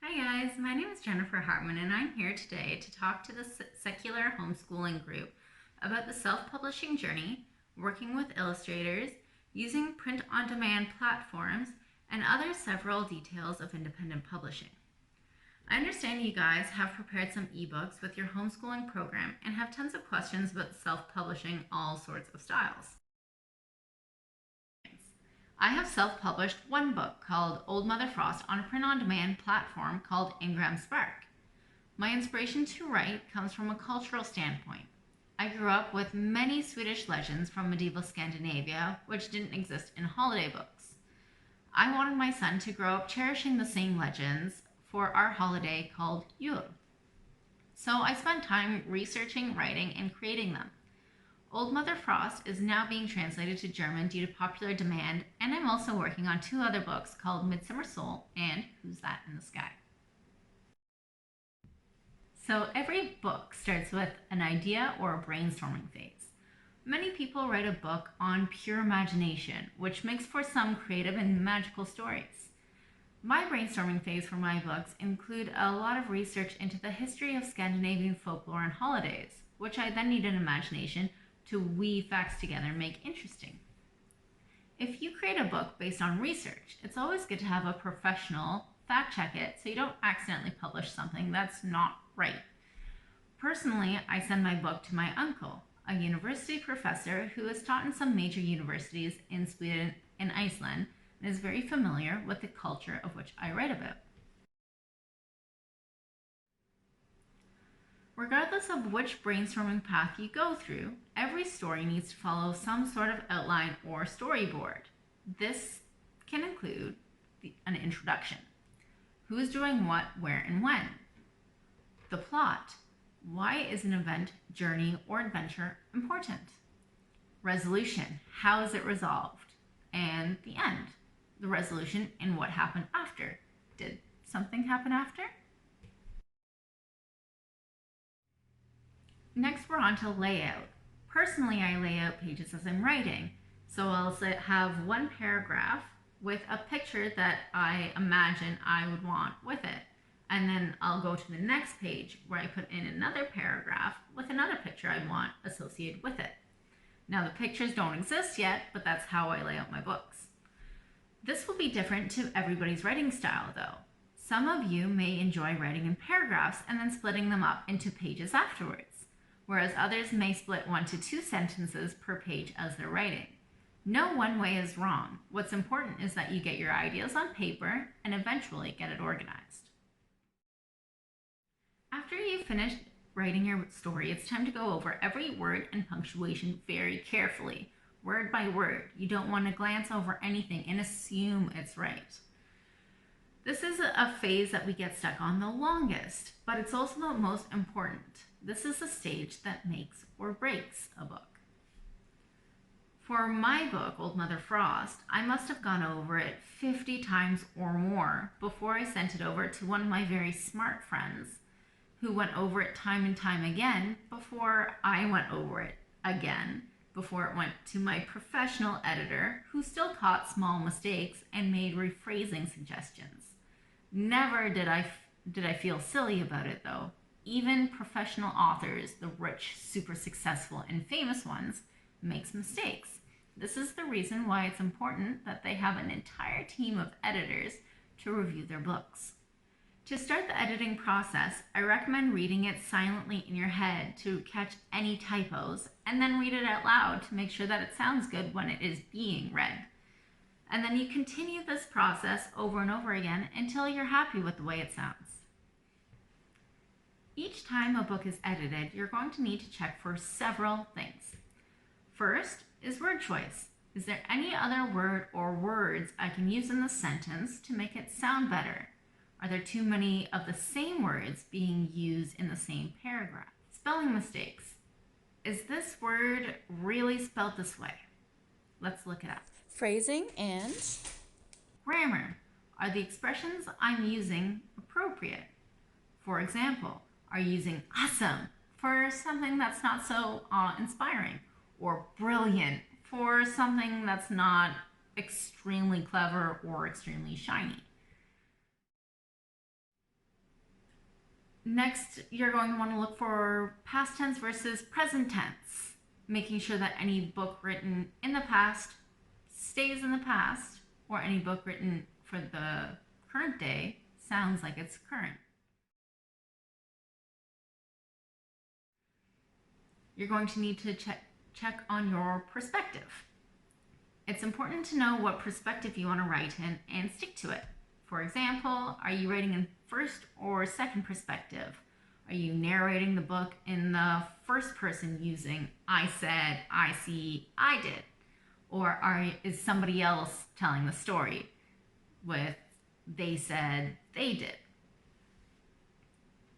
Hi guys, my name is Jennifer Hartman and I'm here today to talk to the secular homeschooling group about the self-publishing journey, working with illustrators, using print-on-demand platforms, and other several details of independent publishing. I understand you guys have prepared some ebooks with your homeschooling program and have tons of questions about self-publishing all sorts of styles. I have self-published one book called Old Mother Frost on a print-on-demand platform called Ingram Spark. My inspiration to write comes from a cultural standpoint. I grew up with many Swedish legends from medieval Scandinavia, which didn't exist in holiday books. I wanted my son to grow up cherishing the same legends for our holiday called Yule. So I spent time researching, writing, and creating them. Old Mother Frost is now being translated to German due to popular demand, and I'm also working on two other books called Midsummer Soul and Who's That in the Sky. So every book starts with an idea or a brainstorming phase. Many people write a book on pure imagination, which makes for some creative and magical stories. My brainstorming phase for my books include a lot of research into the history of Scandinavian folklore and holidays, which I then need an imagination to weave facts together and make interesting. If you create a book based on research, it's always good to have a professional fact check it so you don't accidentally publish something that's not right. Personally, I send my book to my uncle, a university professor who has taught in some major universities in Sweden and Iceland and is very familiar with the culture of which I write about. Regardless of which brainstorming path you go through, every story needs to follow some sort of outline or storyboard. This can include an introduction. Who is doing what, where, and when? The plot. Why is an event, journey, or adventure important? Resolution. How is it resolved? And the end. The resolution and what happened after. Did something happen after? Next, we're on to layout. Personally, I lay out pages as I'm writing. So I'll have one paragraph with a picture that I imagine I would want with it. And then I'll go to the next page where I put in another paragraph with another picture I want associated with it. Now the pictures don't exist yet, but that's how I lay out my books. This will be different to everybody's writing style though. Some of you may enjoy writing in paragraphs and then splitting them up into pages afterwards, whereas others may split 1 to 2 sentences per page as they're writing. No one way is wrong. What's important is that you get your ideas on paper and eventually get it organized. After you've finished writing your story, it's time to go over every word and punctuation very carefully, word by word. You don't want to glance over anything and assume it's right. This is a phase that we get stuck on the longest, but it's also the most important. This is the stage that makes or breaks a book. For my book, Old Mother Frost, I must have gone over it 50 times or more before I sent it over to one of my very smart friends who went over it time and time again before I went over it again, before it went to my professional editor who still caught small mistakes and made rephrasing suggestions. Never did I feel silly about it though. Even professional authors, the rich, super successful, and famous ones, makes mistakes. This is the reason why it's important that they have an entire team of editors to review their books. To start the editing process, I recommend reading it silently in your head to catch any typos, and then read it out loud to make sure that it sounds good when it is being read. And then you continue this process over and over again until you're happy with the way it sounds. Each time a book is edited, you're going to need to check for several things. First is word choice. Is there any other word or words I can use in the sentence to make it sound better? Are there too many of the same words being used in the same paragraph? Spelling mistakes. Is this word really spelled this way? Let's look it up. Phrasing and Grammar. Are the expressions I'm using appropriate? For example, are you using awesome for something that's not so inspiring, or brilliant for something that's not extremely clever or extremely shiny? Next, you're going to want to look for past tense versus present tense, making sure that any book written in the past stays in the past, or any book written for the current day sounds like it's current. You're going to need to check on your perspective. It's important to know what perspective you want to write in and stick to it. For example, are you writing in first or second perspective? Are you narrating the book in the first person using I said, I see, I did? Or is somebody else telling the story with they said, they did?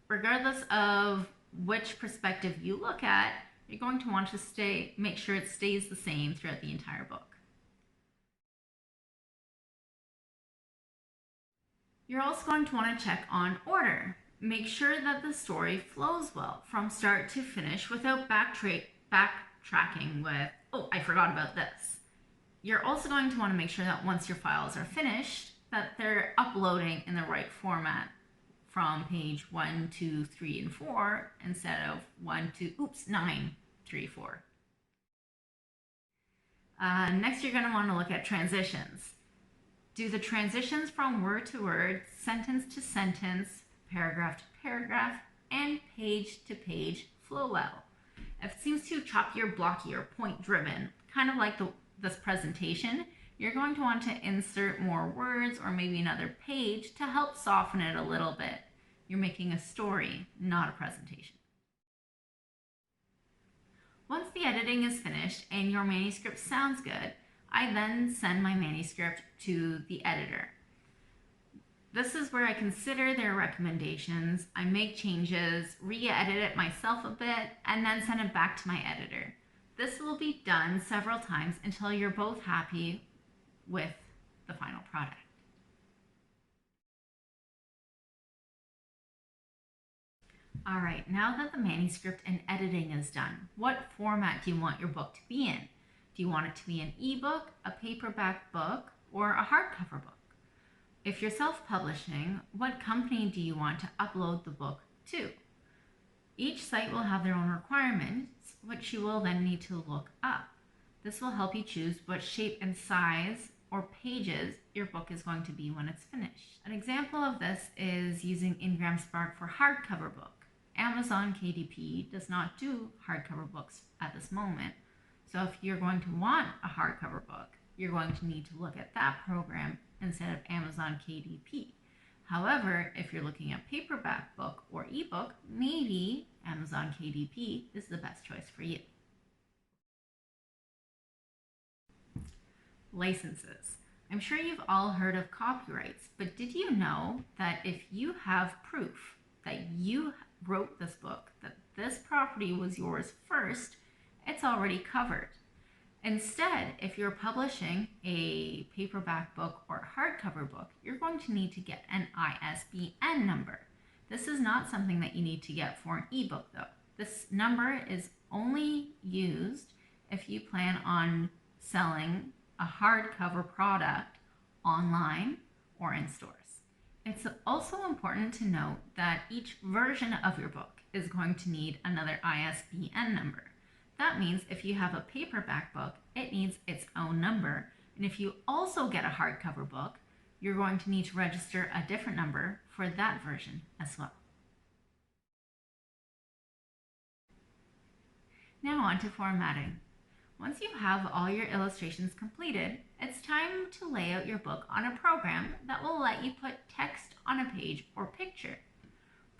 Regardless of which perspective you look at, you're going to want to make sure it stays the same throughout the entire book. You're also going to want to check on order. Make sure that the story flows well from start to finish without backtracking with, oh, I forgot about this. You're also going to want to make sure that once your files are finished, that they're uploading in the right format from page 1, 2, 3, and 4 instead of 9, 3, 4. Next, you're going to want to look at transitions. Do the transitions from word to word, sentence to sentence, paragraph to paragraph, and page to page flow well? If it seems too choppy or blocky or point driven, kind of like this presentation, you're going to want to insert more words or maybe another page to help soften it a little bit. You're making a story, not a presentation. Once the editing is finished and your manuscript sounds good, I then send my manuscript to the editor. This is where I consider their recommendations, I make changes, re-edit it myself a bit, and then send it back to my editor. This will be done several times until you're both happy with the final product. All right, now that the manuscript and editing is done, what format do you want your book to be in? Do you want it to be an ebook, a paperback book, or a hardcover book? If you're self-publishing, what company do you want to upload the book to? Each site will have their own requirements, which you will then need to look up. This will help you choose what shape and size or pages your book is going to be when it's finished. An example of this is using Ingram Spark for hardcover book. Amazon KDP does not do hardcover books at this moment. So if you're going to want a hardcover book, you're going to need to look at that program instead of Amazon KDP. However, if you're looking at paperback book or ebook, maybe Amazon KDP is the best choice for you. Licenses. I'm sure you've all heard of copyrights, but did you know that if you have proof that you wrote this book, that this property was yours first, it's already covered? Instead, if you're publishing a paperback book or hardcover book, you're going to need to get an ISBN number. This is not something that you need to get for an ebook though. This number is only used if you plan on selling a hardcover product online or in stores. It's also important to note that each version of your book is going to need another ISBN number. That means if you have a paperback book, it needs its own number. And if you also get a hardcover book, you're going to need to register a different number for that version as well. Now on to formatting. Once you have all your illustrations completed, it's time to lay out your book on a program that will let you put text on a page or picture.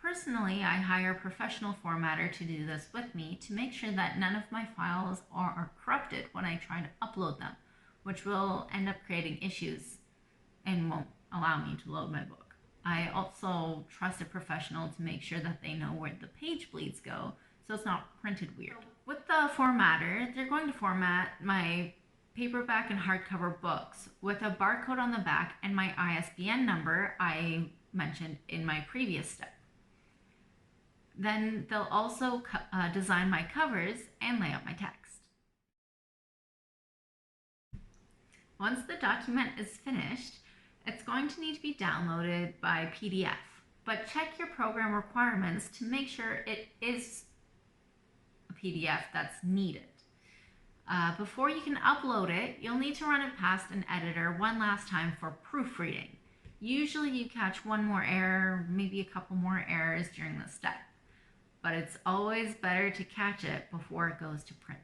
Personally, I hire a professional formatter to do this with me to make sure that none of my files are corrupted when I try to upload them, which will end up creating issues and won't allow me to load my book. I also trust a professional to make sure that they know where the page bleeds go, so it's not printed weird. With the formatter, they're going to format my paperback and hardcover books with a barcode on the back and my ISBN number I mentioned in my previous step. Then they'll also design my covers and lay out my text. Once the document is finished, it's going to need to be downloaded by PDF. but check your program requirements to make sure it is a PDF that's needed. Before you can upload it, you'll need to run it past an editor one last time for proofreading. Usually you catch one more error, maybe a couple more errors during this step, but it's always better to catch it before it goes to print.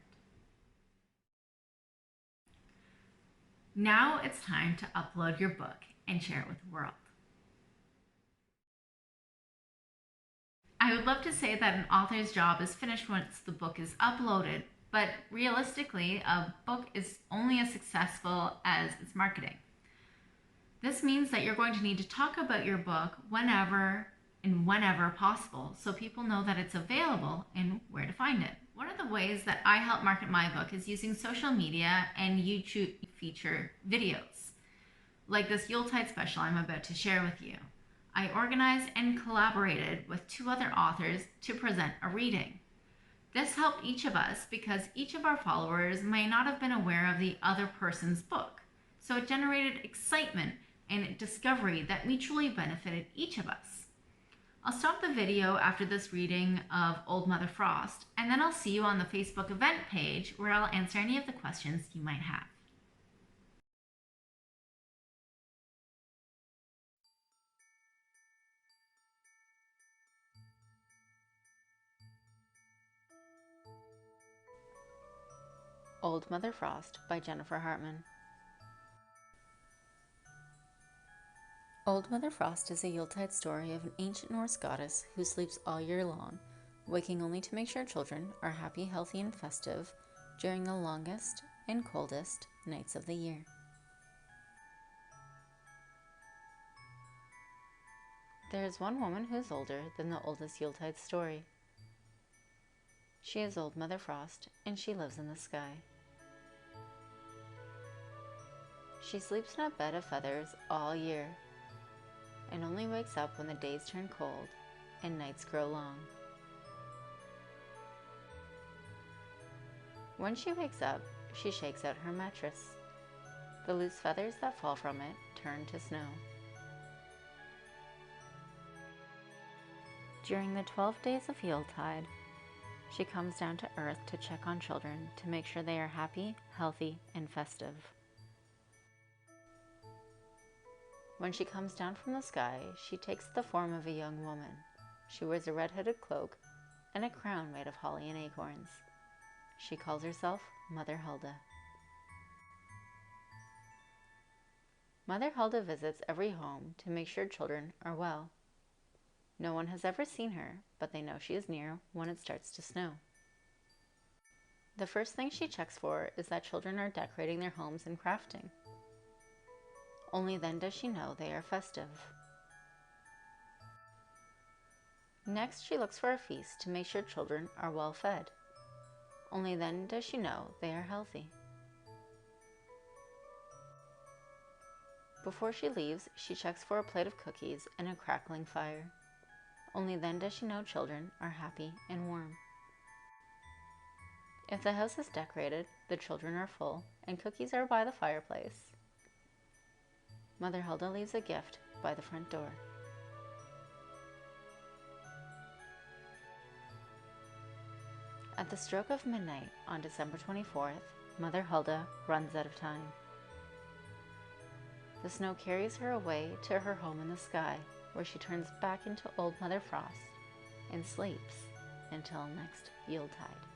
Now it's time to upload your book and share it with the world. I would love to say that an author's job is finished once the book is uploaded, but realistically, a book is only as successful as its marketing. This means that you're going to need to talk about your book whenever possible so people know that it's available and where to find it. One of the ways that I help market my book is using social media and YouTube feature videos, like this Yuletide special I'm about to share with you. I organized and collaborated with 2 other authors to present a reading. This helped each of us because each of our followers may not have been aware of the other person's book, so it generated excitement and discovery that mutually benefited each of us. I'll stop the video after this reading of Old Mother Frost, and then I'll see you on the Facebook event page where I'll answer any of the questions you might have. Old Mother Frost by Jennifer Hartman. Old Mother Frost is a Yuletide story of an ancient Norse goddess who sleeps all year long, waking only to make sure children are happy, healthy, and festive during the longest and coldest nights of the year. There is one woman who is older than the oldest Yuletide story. She is Old Mother Frost, and she lives in the sky. She sleeps in a bed of feathers all year, and only wakes up when the days turn cold and nights grow long. When she wakes up, she shakes out her mattress. The loose feathers that fall from it turn to snow. During the 12 days of Yuletide, she comes down to earth to check on children to make sure they are happy, healthy, and festive. When she comes down from the sky, she takes the form of a young woman. She wears a red-hooded cloak and a crown made of holly and acorns. She calls herself Mother Hulda. Mother Hulda visits every home to make sure children are well. No one has ever seen her, but they know she is near when it starts to snow. The first thing she checks for is that children are decorating their homes and crafting. Only then does she know they are festive. Next, she looks for a feast to make sure children are well fed. Only then does she know they are healthy. Before she leaves, she checks for a plate of cookies and a crackling fire. Only then does she know children are happy and warm. If the house is decorated, the children are full, and cookies are by the fireplace. Mother Hulda leaves a gift by the front door. At the stroke of midnight on December 24th, Mother Hulda runs out of time. The snow carries her away to her home in the sky, where she turns back into Old Mother Frost and sleeps until next Yuletide.